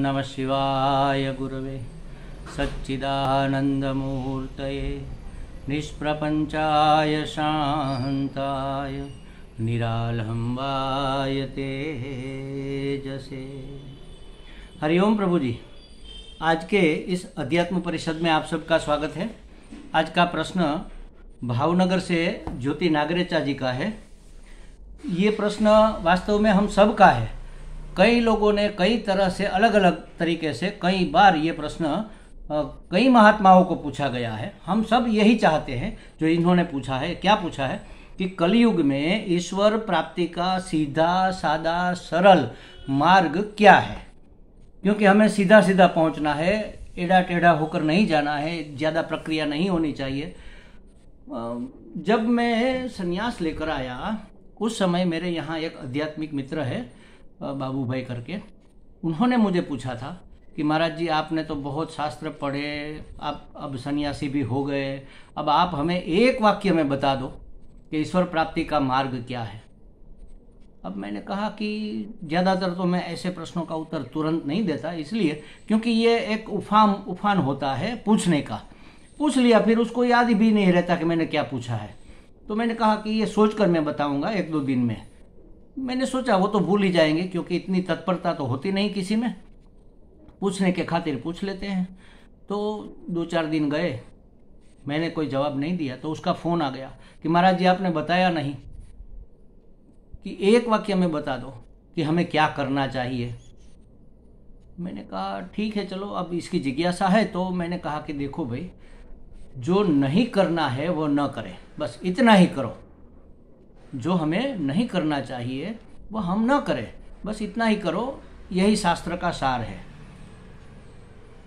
नमः शिवाय गुरवे सच्चिदानन्दमूर्तये निष्प्रपञ्चाय शान्ताय निरालम्बाय तेजसे। हरिओम प्रभु जी, आज के इस अध्यात्म परिषद में आप सबका स्वागत है। आज का प्रश्न भावनगर से ज्योति नागरेचा जी का है। ये प्रश्न वास्तव में हम सब का है। कई लोगों ने कई तरह से अलग अलग तरीके से कई बार ये प्रश्न कई महात्माओं को पूछा गया है। हम सब यही चाहते हैं जो इन्होंने पूछा है। क्या पूछा है कि कलयुग में ईश्वर प्राप्ति का सीधा सादा सरल मार्ग क्या है, क्योंकि हमें सीधा सीधा पहुंचना है, टेढ़ा टेढ़ा होकर नहीं जाना है, ज़्यादा प्रक्रिया नहीं होनी चाहिए। जब मैं संन्यास लेकर आया उस समय मेरे यहाँ एक आध्यात्मिक मित्र है बाबू भाई करके, उन्होंने मुझे पूछा था कि महाराज जी आपने तो बहुत शास्त्र पढ़े, आप अब सन्यासी भी हो गए, अब आप हमें एक वाक्य में बता दो कि ईश्वर प्राप्ति का मार्ग क्या है। अब मैंने कहा कि ज़्यादातर तो मैं ऐसे प्रश्नों का उत्तर तुरंत नहीं देता, इसलिए क्योंकि ये एक उफान होता है पूछने का। पूछ लिया फिर उसको याद भी नहीं रहता कि मैंने क्या पूछा है। तो मैंने कहा कि ये सोचकर मैं बताऊंगा 1-2 दिन में। मैंने सोचा वो तो भूल ही जाएंगे, क्योंकि इतनी तत्परता तो होती नहीं किसी में, पूछने के खातिर पूछ लेते हैं। तो 2-4 दिन गए, मैंने कोई जवाब नहीं दिया। तो उसका फ़ोन आ गया कि महाराज जी आपने बताया नहीं, कि एक वाक्य में बता दो कि हमें क्या करना चाहिए। मैंने कहा ठीक है चलो, अब इसकी जिज्ञासा है। तो मैंने कहा कि देखो भाई, जो नहीं करना है वो न करें, बस इतना ही करो। जो हमें नहीं करना चाहिए वो हम न करें, बस इतना ही करो। यही शास्त्र का सार है।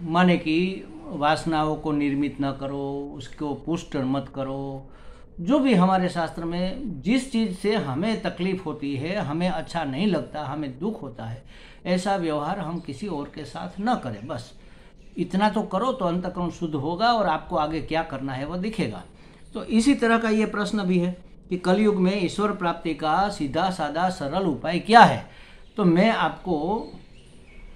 माने कि वासनाओं को निर्मित न करो, उसको पुष्ट मत करो। जो भी हमारे शास्त्र में जिस चीज़ से हमें तकलीफ होती है, हमें अच्छा नहीं लगता, हमें दुख होता है, ऐसा व्यवहार हम किसी और के साथ न करें। बस इतना तो करो तो अंतःकरण शुद्ध होगा और आपको आगे क्या करना है वो दिखेगा। तो इसी तरह का ये प्रश्न भी है कि कलयुग में ईश्वर प्राप्ति का सीधा सादा सरल उपाय क्या है। तो मैं आपको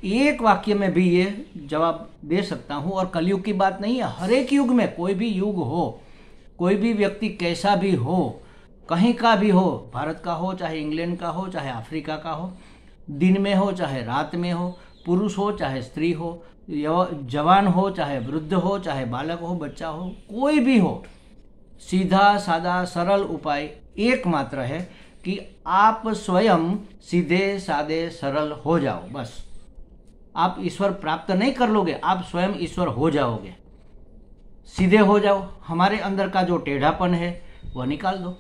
एक वाक्य में भी ये जवाब दे सकता हूँ। और कलयुग की बात नहीं है, हर एक युग में, कोई भी युग हो, कोई भी व्यक्ति कैसा भी हो, कहीं का भी हो, भारत का हो चाहे इंग्लैंड का हो चाहे अफ्रीका का हो, दिन में हो चाहे रात में हो, पुरुष हो चाहे स्त्री हो, जवान हो चाहे वृद्ध हो, चाहे बालक हो बच्चा हो, कोई भी हो, सीधा सादा सरल उपाय एकमात्र है कि आप स्वयं सीधे सादे सरल हो जाओ। बस आप ईश्वर प्राप्त नहीं कर लोगे, आप स्वयं ईश्वर हो जाओगे। सीधे हो जाओ। हमारे अंदर का जो टेढ़ापन है वह निकाल दो।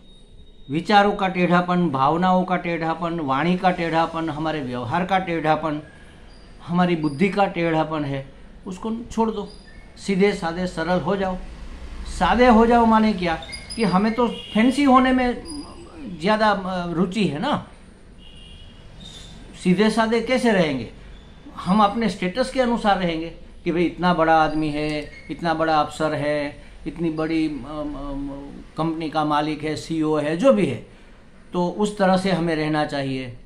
विचारों का टेढ़ापन, भावनाओं का टेढ़ापन, वाणी का टेढ़ापन, हमारे व्यवहार का टेढ़ापन, हमारी बुद्धि का टेढ़ापन है, उसको छोड़ दो। सीधे सादे सरल हो जाओ। सादे हो जाओ माने क्या कि हमें तो फैंसी होने में ज़्यादा रुचि है ना। सीधे सादे कैसे रहेंगे? हम अपने स्टेटस के अनुसार रहेंगे कि भाई इतना बड़ा आदमी है, इतना बड़ा अफसर है, इतनी बड़ी कंपनी का मालिक है, सीईओ है, जो भी है, तो उस तरह से हमें रहना चाहिए।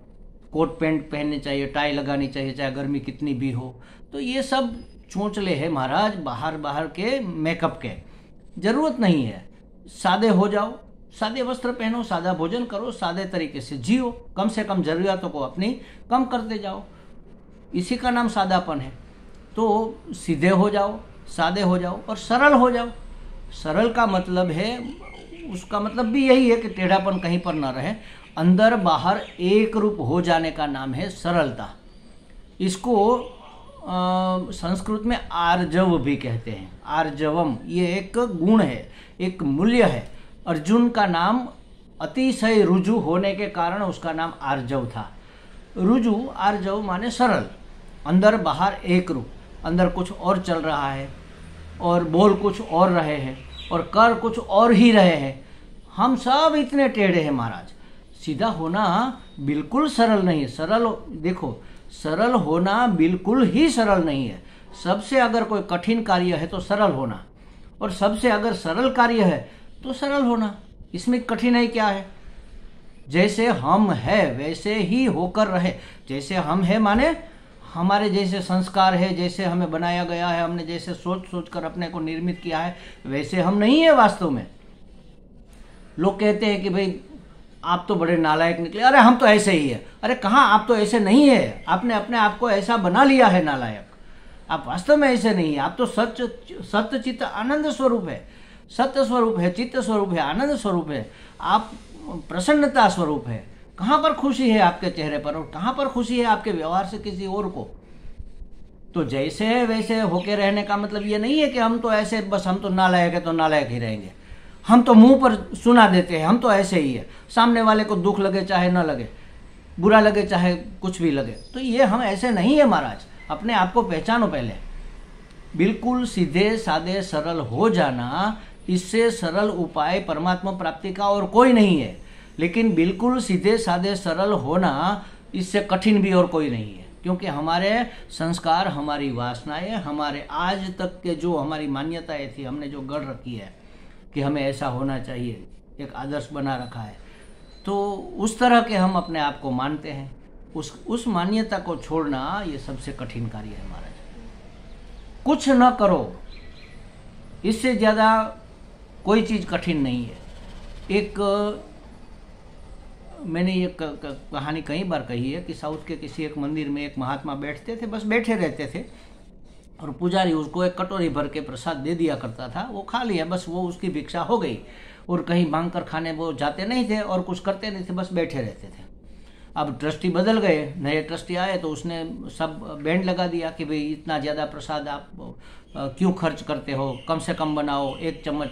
कोट पैंट पहनने चाहिए, टाई लगानी चाहिए, चाहे गर्मी कितनी भी हो। तो ये सब चोंचले हैं महाराज, बाहर के मेकअप के। ज़रूरत नहीं है। सादे हो जाओ, सादे वस्त्र पहनो, सादा भोजन करो, सादे तरीके से जियो। कम से कम ज़रूरियातों को अपनी कम करते जाओ। इसी का नाम सादापन है। तो सीधे हो जाओ, सादे हो जाओ और सरल हो जाओ। सरल का मतलब है, उसका मतलब भी यही है कि टेढ़ापन कहीं पर न रहे, अंदर बाहर एक रूप हो जाने का नाम है सरलता। इसको संस्कृत में आर्जव भी कहते हैं। आर्जवम ये एक गुण है, एक मूल्य है। अर्जुन का नाम अतिशय रुजु होने के कारण उसका नाम आर्जव था। रुजु, आर्जव माने सरल, अंदर बाहर एक रूप। अंदर कुछ और चल रहा है और बोल कुछ और रहे हैं और कर कुछ और ही रहे हैं। हम सब इतने टेढ़े हैं महाराज। सीधा होना बिल्कुल सरल नहीं है। सरल देखो, सरल होना बिल्कुल ही सरल नहीं है। सबसे अगर कोई कठिन कार्य है तो सरल होना, और सबसे अगर सरल कार्य है तो सरल होना। इसमें कठिनाई क्या है? जैसे हम है वैसे ही होकर रहे। जैसे हम है माने हमारे जैसे संस्कार है, जैसे हमें बनाया गया है, हमने जैसे सोच सोच कर अपने को निर्मित किया है, वैसे हम नहीं है वास्तव में। लोग कहते हैं कि भाई आप तो बड़े नालायक निकले, अरे हम तो ऐसे ही है। अरे कहाँ, आप तो ऐसे नहीं है, आपने अपने आप को ऐसा बना लिया है नालायक। आप वास्तव में ऐसे नहीं है, आप तो सत्य चित्त आनंद स्वरूप है, सत्य स्वरूप है, चित्त स्वरूप है, आनंद स्वरूप है, आप प्रसन्नता स्वरूप है। कहाँ पर खुशी है आपके चेहरे पर, और कहाँ पर खुशी है आपके व्यवहार से किसी और को। तो जैसे है वैसे होके रहने का मतलब ये नहीं है कि हम तो ऐसे, बस हम तो नालायक है तो नालायक ही रहेंगे, हम तो मुंह पर सुना देते हैं, हम तो ऐसे ही है, सामने वाले को दुख लगे चाहे न लगे, बुरा लगे चाहे कुछ भी लगे। तो ये हम ऐसे नहीं है महाराज, अपने आप को पहचानो पहले। बिल्कुल सीधे सादे सरल हो जाना, इससे सरल उपाय परमात्मा प्राप्ति का और कोई नहीं है। लेकिन बिल्कुल सीधे सादे सरल होना, इससे कठिन भी और कोई नहीं है, क्योंकि हमारे संस्कार, हमारी वासनाएं, हमारे आज तक के जो हमारी मान्यताएं थी, हमने जो गढ़ रखी है कि हमें ऐसा होना चाहिए, एक आदर्श बना रखा है, तो उस तरह के हम अपने आप को मानते हैं। उस मान्यता को छोड़ना ये सबसे कठिन कार्य है महाराज। कुछ न करो, इससे ज़्यादा कोई चीज़ कठिन नहीं है। एक मैंने ये कहानी कई बार कही है कि साउथ के किसी एक मंदिर में एक महात्मा बैठते थे, बस बैठे रहते थे, और पुजारी उसको एक कटोरी भर के प्रसाद दे दिया करता था। वो खा लिया, बस वो उसकी भिक्षा हो गई, और कहीं मांग कर खाने वो जाते नहीं थे और कुछ करते नहीं थे, बस बैठे रहते थे। अब ट्रस्टी बदल गए, नए ट्रस्टी आए, तो उसने सब बैंड लगा दिया कि भाई इतना ज़्यादा प्रसाद आप क्यों खर्च करते हो, कम से कम बनाओ, 1 चम्मच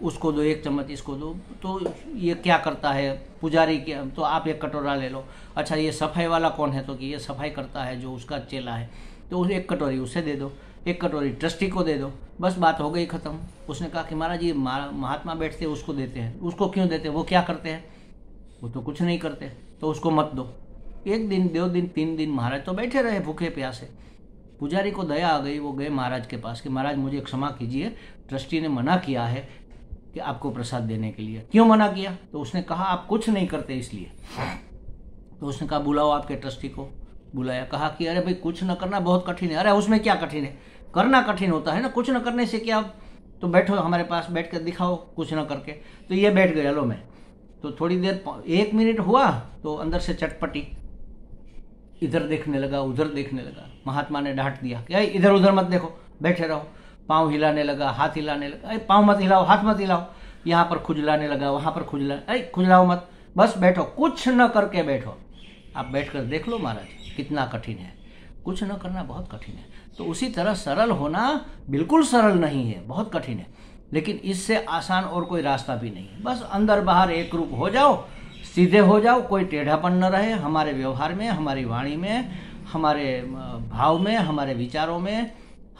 उसको दो, 1 चम्मच इसको दो। तो ये क्या करता है पुजारी के, तो आप 1 कटोरा ले लो। अच्छा ये सफाई वाला कौन है, तो कि ये सफाई करता है जो उसका चेला है, तो उस 1 कटोरी उसे दे दो, 1 कटोरी ट्रस्टी को दे दो, बस बात हो गई ख़त्म। उसने कहा कि महाराज ये महात्मा बैठते हैं उसको देते हैं, उसको क्यों देते हैं, वो क्या करते हैं, वो तो कुछ नहीं करते, तो उसको मत दो। 1 दिन 2 दिन 3 दिन महाराज तो बैठे रहे भूखे प्यासे। पुजारी को दया आ गई, वो गए महाराज के पास कि महाराज मुझे क्षमा कीजिए, ट्रस्टी ने मना किया है कि आपको प्रसाद देने के लिए। क्यों मना किया, तो उसने कहा आप कुछ नहीं करते इसलिए। तो उसने कहा बुलाओ आपके ट्रस्टी को। बुलाया, कहा कि अरे भाई कुछ न करना बहुत कठिन है। अरे उसमें क्या कठिन है, करना कठिन होता है ना, कुछ न करने से क्या, तो बैठो हमारे पास, बैठ कर दिखाओ कुछ न करके। तो ये बैठ गया लो मैं, तो थोड़ी देर 1 मिनट हुआ तो अंदर से चटपटी, इधर देखने लगा उधर देखने लगा। महात्मा ने डांट दिया कि इधर उधर मत देखो, बैठे रहो। पाँव हिलाने लगा, हाथ हिलाने लगा, अरे पाँव मत हिलाओ, हाथ मत हिलाओ। यहाँ पर खुजलाने लगा, वहाँ पर अरे खुजलाओ मत, बस बैठो, कुछ न करके बैठो। आप बैठकर देख लो महाराज कितना कठिन है, कुछ न करना बहुत कठिन है। तो उसी तरह सरल होना बिल्कुल सरल नहीं है, बहुत कठिन है, लेकिन इससे आसान और कोई रास्ता भी नहीं है। बस अंदर बाहर एक रूप हो जाओ, सीधे हो जाओ, कोई टेढ़ापन न रहे हमारे व्यवहार में, हमारी वाणी में, हमारे भाव में, हमारे विचारों में,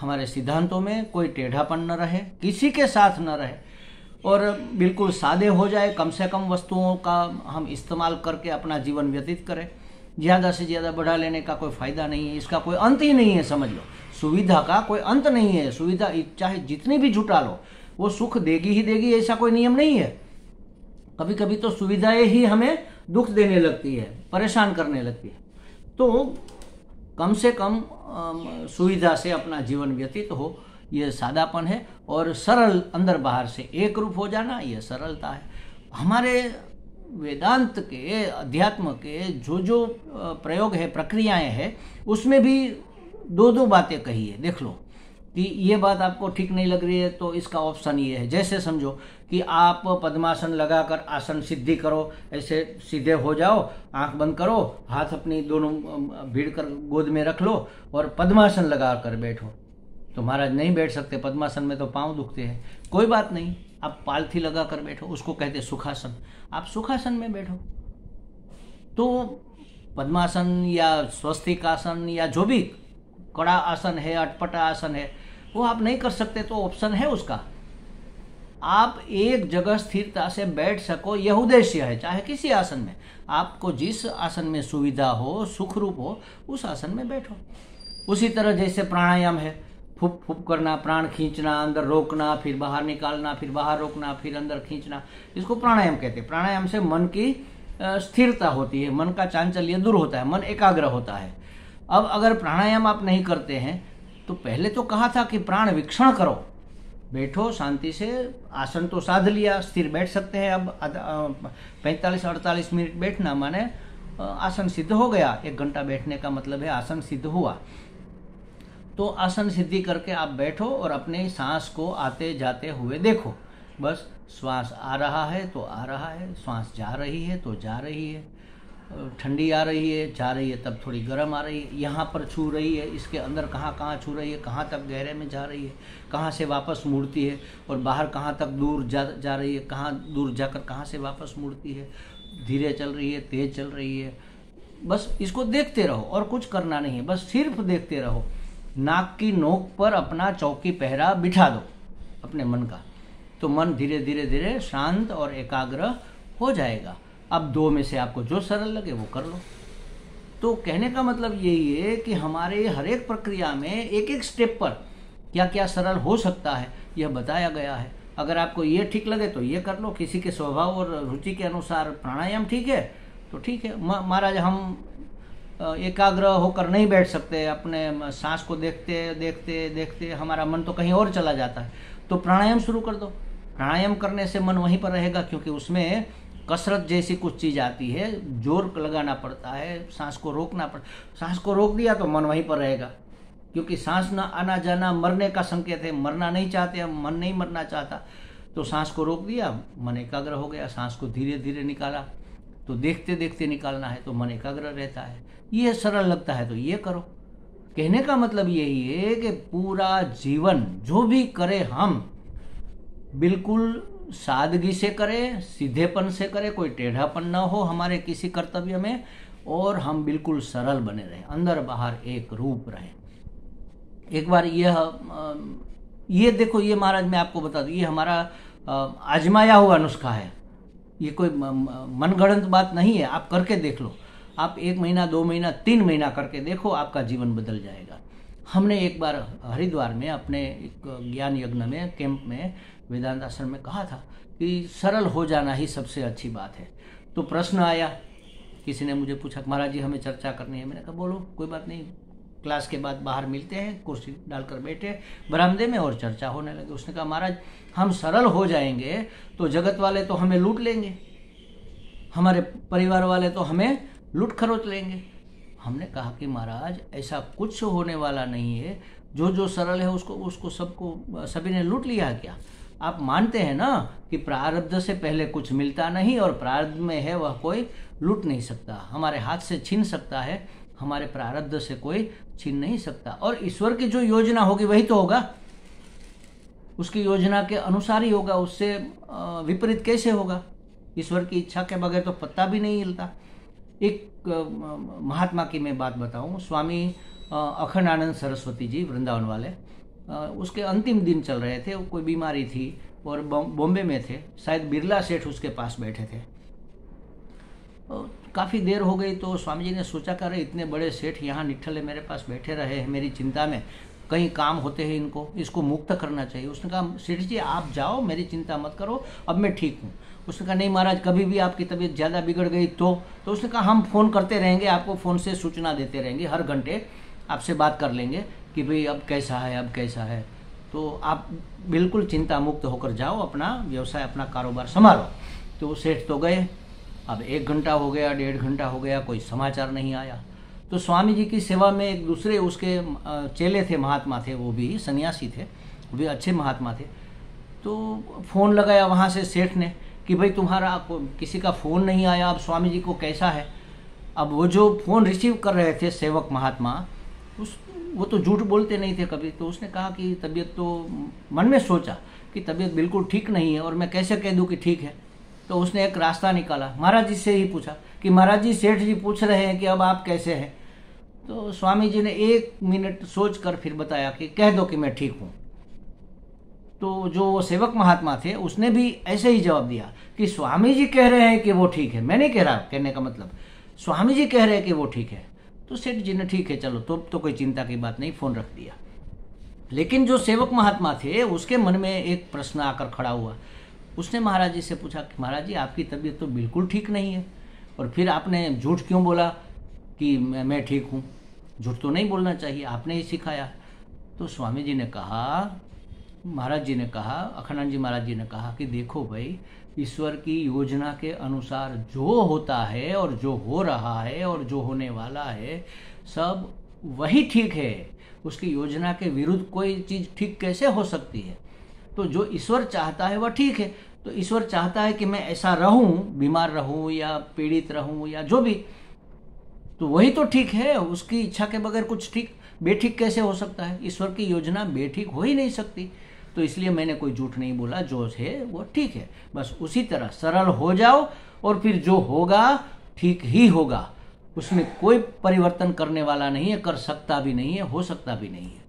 हमारे सिद्धांतों में कोई टेढ़ापन न रहे, किसी के साथ न रहे, और बिल्कुल सादे हो जाए। कम से कम वस्तुओं का हम इस्तेमाल करके अपना जीवन व्यतीत करें। ज़्यादा से ज़्यादा बढ़ा लेने का कोई फ़ायदा नहीं है, इसका कोई अंत ही नहीं है, समझ लो। सुविधा का कोई अंत नहीं है, सुविधा चाहे जितनी भी जुटा लो वो सुख देगी ही देगी, ऐसा कोई नियम नहीं है। कभी कभी तो सुविधाएं ही हमें दुख देने लगती है, परेशान करने लगती है। तो कम से कम सुविधा से अपना जीवन व्यतीत हो, ये सादापन है। और सरल, अंदर बाहर से एक रूप हो जाना, ये सरलता है। हमारे वेदांत के, अध्यात्म के जो प्रयोग है, प्रक्रियाएं हैं, उसमें भी 2 बातें कही है। देख लो कि ये बात आपको ठीक नहीं लग रही है तो इसका ऑप्शन ये है। जैसे समझो कि आप पद्मासन लगाकर आसन सिद्धि करो, ऐसे सीधे हो जाओ, आंख बंद करो, हाथ अपनी दोनों भीड़ कर गोद में रख लो और पद्मासन लगा कर बैठो। तो महाराज नहीं बैठ सकते, पद्मासन में तो पाँव दुखते हैं। कोई बात नहीं, आप पालथी लगा कर बैठो, उसको कहते सुखासन। आप सुखासन में बैठो। तो पद्मासन या स्वस्तिकासन या जो भी कड़ा आसन है, अटपटा आसन है, वो आप नहीं कर सकते तो ऑप्शन है उसका। आप एक जगह स्थिरता से बैठ सको, यह उद्देश्य है। चाहे किसी आसन में, आपको जिस आसन में सुविधा हो, सुखरूप हो, उस आसन में बैठो। उसी तरह जैसे प्राणायाम है, फूक फूक करना, प्राण खींचना, अंदर रोकना, फिर बाहर निकालना, फिर बाहर रोकना, फिर अंदर खींचना, इसको प्राणायाम कहते हैं। प्राणायाम से मन की स्थिरता होती है, मन का चांचल्य दूर होता है, मन एकाग्र होता है। अब अगर प्राणायाम आप नहीं करते हैं तो पहले तो कहा था कि प्राण वीक्षण करो, बैठो शांति से, आसन तो साध लिया, स्थिर बैठ सकते हैं। अब 45-48 मिनट बैठना माने आसन सिद्ध हो गया। 1 घंटा बैठने का मतलब है आसन सिद्ध हुआ। तो आसन सिद्धि करके आप बैठो और अपने सांस को आते जाते हुए देखो। बस श्वास आ रहा है तो आ रहा है, श्वास जा रही है तो जा रही है, ठंडी आ रही है, जा रही है तब थोड़ी गर्म आ रही है, यहाँ पर छू रही है, इसके अंदर कहाँ कहाँ छू रही है, कहाँ तक गहरे में जा रही है, कहाँ से वापस मुड़ती है, और बाहर कहाँ तक दूर जा रही है, कहाँ दूर जाकर कहाँ से वापस मुड़ती है, धीरे चल रही है, तेज चल रही है। बस इसको देखते रहो और कुछ करना नहीं है, बस सिर्फ देखते रहो। नाक की नोक पर अपना चौकी पहरा बिठा दो अपने मन का, तो मन धीरे धीरे धीरे शांत और एकाग्र हो जाएगा। अब 2 में से आपको जो सरल लगे वो कर लो। तो कहने का मतलब यही है कि हमारे हर एक प्रक्रिया में एक एक स्टेप पर क्या क्या सरल हो सकता है यह बताया गया है। अगर आपको ये ठीक लगे तो ये कर लो, किसी के स्वभाव और रुचि के अनुसार प्राणायाम ठीक है तो ठीक है। महाराज हम एकाग्र होकर नहीं बैठ सकते, अपने सांस को देखते देखते देखते हमारा मन तो कहीं और चला जाता है, तो प्राणायाम शुरू कर दो। प्राणायाम करने से मन वहीं पर रहेगा, क्योंकि उसमें कसरत जैसी कुछ चीज़ आती है, जोर लगाना पड़ता है, सांस को रोकना पड़ता। सांस को रोक दिया तो मन वहीं पर रहेगा, क्योंकि सांस न आना जाना मरने का संकेत है। मरना नहीं चाहते हम, मन नहीं मरना चाहता, तो सांस को रोक दिया, मन एकाग्र हो गया। सांस को धीरे धीरे निकाला, तो देखते देखते निकालना है तो मन एकाग्र रहता है। ये सरल लगता है तो ये करो। कहने का मतलब यही है कि पूरा जीवन जो भी करे हम बिल्कुल सादगी से करें, सीधेपन से करें, कोई टेढ़ापन ना हो हमारे किसी कर्तव्य में, और हम बिल्कुल सरल बने रहें, अंदर बाहर एक रूप रहें। एक बार ये देखो, ये महाराज मैं आपको बता दूं, ये हमारा आजमाया हुआ नुस्खा है, ये कोई मनगढ़ंत बात नहीं है। आप करके देख लो, आप 1 महीना 2 महीना 3 महीना करके देखो, आपका जीवन बदल जाएगा। हमने एक बार हरिद्वार में अपने एक ज्ञान यज्ञ में कैंप में वेदांत आश्रम में कहा था कि सरल हो जाना ही सबसे अच्छी बात है। तो प्रश्न आया, किसी ने मुझे पूछा महाराज जी हमें चर्चा करनी है। मैंने कहा बोलो, कोई बात नहीं, क्लास के बाद बाहर मिलते हैं, कुर्सी डालकर बैठे बरामदे में और चर्चा होने लगी। उसने कहा महाराज हम सरल हो जाएंगे तो जगत वाले तो हमें लूट लेंगे, हमारे परिवार वाले तो हमें लूट खरोच लेंगे। हमने कहा कि महाराज ऐसा कुछ होने वाला नहीं है, जो सरल है उसको सभी ने लूट लिया है क्या? आप मानते हैं ना कि प्रारब्ध से पहले कुछ मिलता नहीं, और प्रारब्ध में है वह कोई लूट नहीं सकता, हमारे हाथ से छीन सकता है, हमारे प्रारब्ध से कोई छीन नहीं सकता। और ईश्वर की जो योजना होगी वही तो होगा, उसकी योजना के अनुसार ही होगा, उससे विपरीत कैसे होगा? ईश्वर की इच्छा के बगैर तो पत्ता भी नहीं हिलता। एक महात्मा की मैं बात बताऊं, स्वामी अखंडानंद सरस्वती जी वृंदावन वाले, उसके अंतिम दिन चल रहे थे, कोई बीमारी थी और बॉम्बे में थे, शायद बिरला सेठ उसके पास बैठे थे। काफ़ी देर हो गई तो स्वामी जी ने सोचा कर इतने बड़े सेठ यहाँ निठल्ले मेरे पास बैठे रहे हैं, मेरी चिंता में कई काम होते हैं, इसको मुक्त करना चाहिए। उसने कहा सेठ जी आप जाओ, मेरी चिंता मत करो, अब मैं ठीक हूँ। उसने कहा नहीं महाराज, कभी भी आपकी तबीयत ज़्यादा बिगड़ गई तो उसने कहा हम फ़ोन करते रहेंगे, आपको फ़ोन से सूचना देते रहेंगे, हर घंटे आपसे बात कर लेंगे कि भाई अब कैसा है, अब कैसा है, तो आप बिल्कुल चिंता मुक्त होकर जाओ, अपना व्यवसाय अपना कारोबार संभालो। तो सेठ तो गए। अब 1 घंटा हो गया, 1.5 घंटा हो गया, कोई समाचार नहीं आया। तो स्वामी जी की सेवा में एक दूसरे उसके चेले थे, महात्मा थे, वो भी सन्यासी थे, वो भी अच्छे महात्मा थे। तो फ़ोन लगाया वहाँ से सेठ ने कि भाई तुम्हारा किसी का फ़ोन नहीं आया, अब स्वामी जी को कैसा है? अब वो जो फ़ोन रिसीव कर रहे थे सेवक महात्मा, वो तो झूठ बोलते नहीं थे कभी। तो उसने कहा कि तबीयत तो, मन में सोचा कि तबीयत बिल्कुल ठीक नहीं है और मैं कैसे कह दूँ कि ठीक है। तो उसने एक रास्ता निकाला, महाराज जी से ही पूछा कि महाराज जी सेठ जी पूछ रहे हैं कि अब आप कैसे हैं? तो स्वामी जी ने 1 मिनट सोच कर फिर बताया कि कह दो कि मैं ठीक हूँ। तो जो वो सेवक महात्मा थे उसने भी ऐसे ही जवाब दिया कि स्वामी जी कह रहे हैं कि वो ठीक है, मैं नहीं कह रहा, कहने का मतलब स्वामी जी कह रहे हैं कि वो ठीक है। तो सेठ जी ने ठीक है चलो, तो कोई चिंता की बात नहीं, फ़ोन रख दिया। लेकिन जो सेवक महात्मा थे उसके मन में एक प्रश्न आकर खड़ा हुआ। उसने महाराज जी से पूछा कि महाराज जी आपकी तबीयत तो बिल्कुल ठीक नहीं है, और फिर आपने झूठ क्यों बोला कि मैं ठीक हूँ? झूठ तो नहीं बोलना चाहिए, आपने ही सिखाया। तो स्वामी जी ने कहा, महाराज जी ने कहा, अखंडानंद जी महाराज जी ने कहा कि देखो भाई, ईश्वर की योजना के अनुसार जो होता है और जो हो रहा है और जो होने वाला है सब वही ठीक है। उसकी योजना के विरुद्ध कोई चीज़ ठीक कैसे हो सकती है? तो जो ईश्वर चाहता है वह ठीक है। तो ईश्वर चाहता है कि मैं ऐसा रहूं, बीमार रहूं या पीड़ित रहूं या जो भी, तो वही तो ठीक है। उसकी इच्छा के बगैर कुछ ठीक बेठीक कैसे हो सकता है? ईश्वर की योजना बेठीक हो ही नहीं सकती। तो इसलिए मैंने कोई झूठ नहीं बोला, जो है वो ठीक है। बस उसी तरह सरल हो जाओ और फिर जो होगा ठीक ही होगा। उसमें कोई परिवर्तन करने वाला नहीं है, कर सकता भी नहीं है, हो सकता भी नहीं है।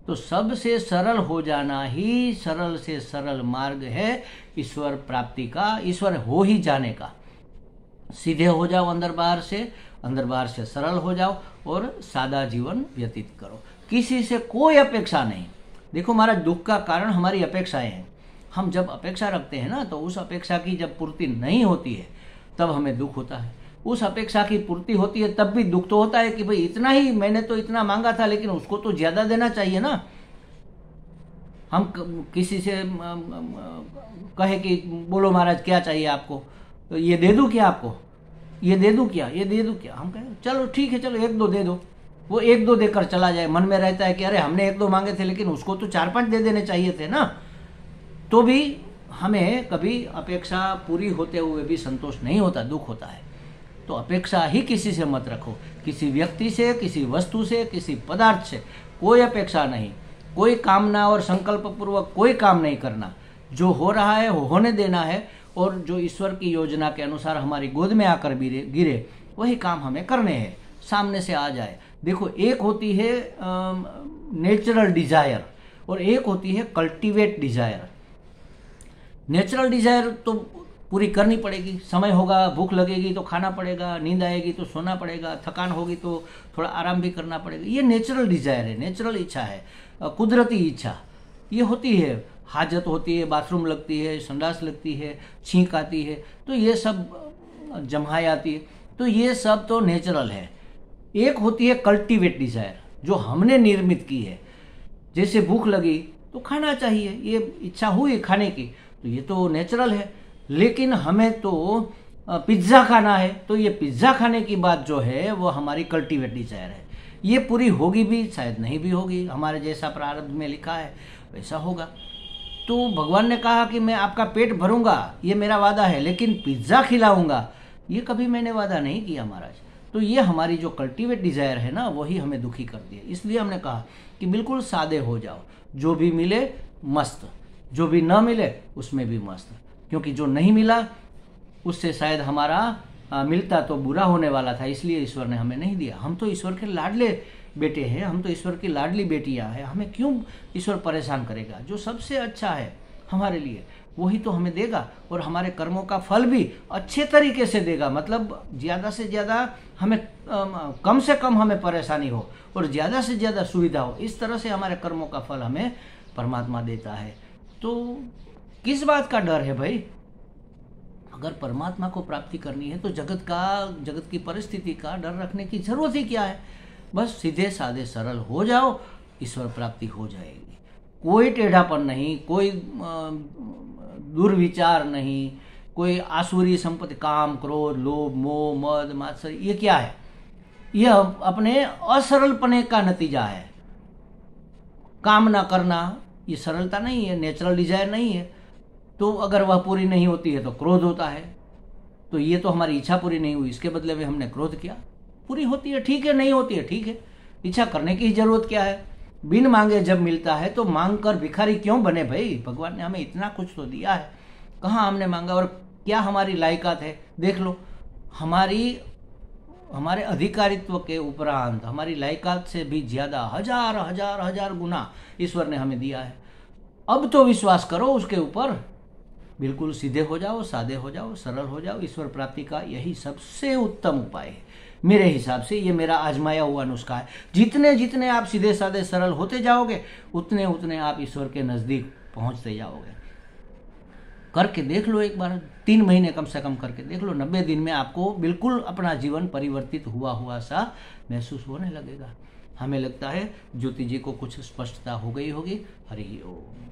तो सबसे सरल हो जाना ही सरल से सरल मार्ग है ईश्वर प्राप्ति का, ईश्वर हो ही जाने का। सीधे हो जाओ अंदर बाहर से सरल हो जाओ और सादा जीवन व्यतीत करो। किसी से कोई अपेक्षा नहीं। देखो, हमारा दुख का कारण हमारी अपेक्षाएं हैं। हम जब अपेक्षा रखते हैं ना, तो उस अपेक्षा की जब पूर्ति नहीं होती है तब हमें दुख होता है। उस अपेक्षा की पूर्ति होती है तब भी दुख तो होता है कि भाई इतना ही, मैंने तो इतना मांगा था लेकिन उसको तो ज्यादा देना चाहिए ना। हम किसी से कहे कि बोलो महाराज क्या चाहिए आपको, तो ये दे दूं क्या आपको, ये दे दूं क्या, ये दे दूं क्या? हम कहें चलो ठीक है, चलो 1-2 दे दो। वो 1-2 देकर चला जाए। मन में रहता है कि अरे हमने 1-2 मांगे थे लेकिन उसको तो 4-5 दे देने चाहिए थे ना। तो भी हमें कभी अपेक्षा पूरी होते हुए भी संतोष नहीं होता, दुख होता है। तो अपेक्षा ही किसी से मत रखो, किसी व्यक्ति से, किसी वस्तु से, किसी पदार्थ से कोई अपेक्षा नहीं। कोई कामना और संकल्प पूर्वक कोई काम नहीं करना। जो हो रहा है वो होने देना है और जो ईश्वर की योजना के अनुसार हमारी गोद में आकर गिरे वही काम हमें करने हैं, सामने से आ जाए। देखो, एक होती है नेचुरल डिजायर और एक होती है कल्टीवेट डिजायर। नेचुरल डिजायर तो पूरी करनी पड़ेगी। समय होगा, भूख लगेगी तो खाना पड़ेगा, नींद आएगी तो सोना पड़ेगा, थकान होगी तो थोड़ा आराम भी करना पड़ेगा। ये नेचुरल डिजायर है, नेचुरल इच्छा है, कुदरती इच्छा ये होती है। हाजत होती है, बाथरूम लगती है, संडास लगती है, छींक आती है, तो ये सब जम्हाई आती है, तो ये सब तो नेचुरल है। एक होती है कल्टीवेट डिजायर, जो हमने निर्मित की है। जैसे भूख लगी तो खाना चाहिए, ये इच्छा हुई खाने की, तो ये तो नेचुरल है। लेकिन हमें तो पिज्ज़ा खाना है, तो ये पिज्ज़ा खाने की बात जो है वो हमारी कल्टीवेट डिजायर है। ये पूरी होगी भी, शायद नहीं भी होगी। हमारे जैसा प्रारब्ध में लिखा है वैसा होगा। तो भगवान ने कहा कि मैं आपका पेट भरूंगा, ये मेरा वादा है, लेकिन पिज्ज़ा खिलाऊंगा ये कभी मैंने वादा नहीं किया महाराज। तो ये हमारी जो कल्टीवेट डिजायर है ना, वही हमें दुखी करती है। इसलिए हमने कहा कि बिल्कुल सादे हो जाओ, जो भी मिले मस्त, जो भी न मिले उसमें भी मस्त। क्योंकि जो नहीं मिला उससे शायद हमारा मिलता तो बुरा होने वाला था, इसलिए ईश्वर ने हमें नहीं दिया। हम तो ईश्वर के लाडले बेटे हैं, हम तो ईश्वर की लाडली बेटियां हैं। हमें क्यों ईश्वर परेशान करेगा? जो सबसे अच्छा है हमारे लिए वही तो हमें देगा, और हमारे कर्मों का फल भी अच्छे तरीके से देगा। मतलब ज़्यादा से ज़्यादा हमें कम से कम हमें परेशानी हो और ज़्यादा से ज़्यादा सुविधा हो, इस तरह से हमारे कर्मों का फल हमें परमात्मा देता है। तो किस बात का डर है भाई? अगर परमात्मा को प्राप्ति करनी है तो जगत की परिस्थिति का डर रखने की जरूरत ही क्या है? बस सीधे साधे सरल हो जाओ, ईश्वर प्राप्ति हो जाएगी। कोई टेढ़ापन नहीं, कोई दुर्विचार नहीं, कोई आसुरी संपत्ति, काम, क्रोध, लोभ, मोह, मद, मात्सर्य, ये क्या है? यह अपने असरलपने का नतीजा है। काम ना करना ये सरलता नहीं है, नेचुरल डिजायर नहीं है। तो अगर वह पूरी नहीं होती है तो क्रोध होता है। तो ये तो हमारी इच्छा पूरी नहीं हुई, इसके बदले में हमने क्रोध किया। पूरी होती है ठीक है, नहीं होती है ठीक है, इच्छा करने की जरूरत क्या है? बिन मांगे जब मिलता है तो मांग कर भिखारी क्यों बने भाई? भगवान ने हमें इतना कुछ तो दिया है, कहाँ हमने मांगा और क्या हमारी लायकात है? देख लो, हमारे अधिकारित्व के उपरांत हमारी लायकात से भी ज्यादा हजार हजार हजार गुना ईश्वर ने हमें दिया है। अब तो विश्वास करो उसके ऊपर, बिल्कुल सीधे हो जाओ, सादे हो जाओ, सरल हो जाओ। ईश्वर प्राप्ति का यही सबसे उत्तम उपाय है मेरे हिसाब से। ये मेरा आजमाया हुआ नुस्खा है। जितने जितने आप सीधे सादे सरल होते जाओगे उतने उतने आप ईश्वर के नजदीक पहुंचते जाओगे। करके देख लो एक बार, 3 महीने कम से कम करके देख लो। 90 दिन में आपको बिल्कुल अपना जीवन परिवर्तित हुआ हुआ सा महसूस होने लगेगा। हमें लगता है ज्योति जी को कुछ स्पष्टता हो गई होगी। हरि ओम।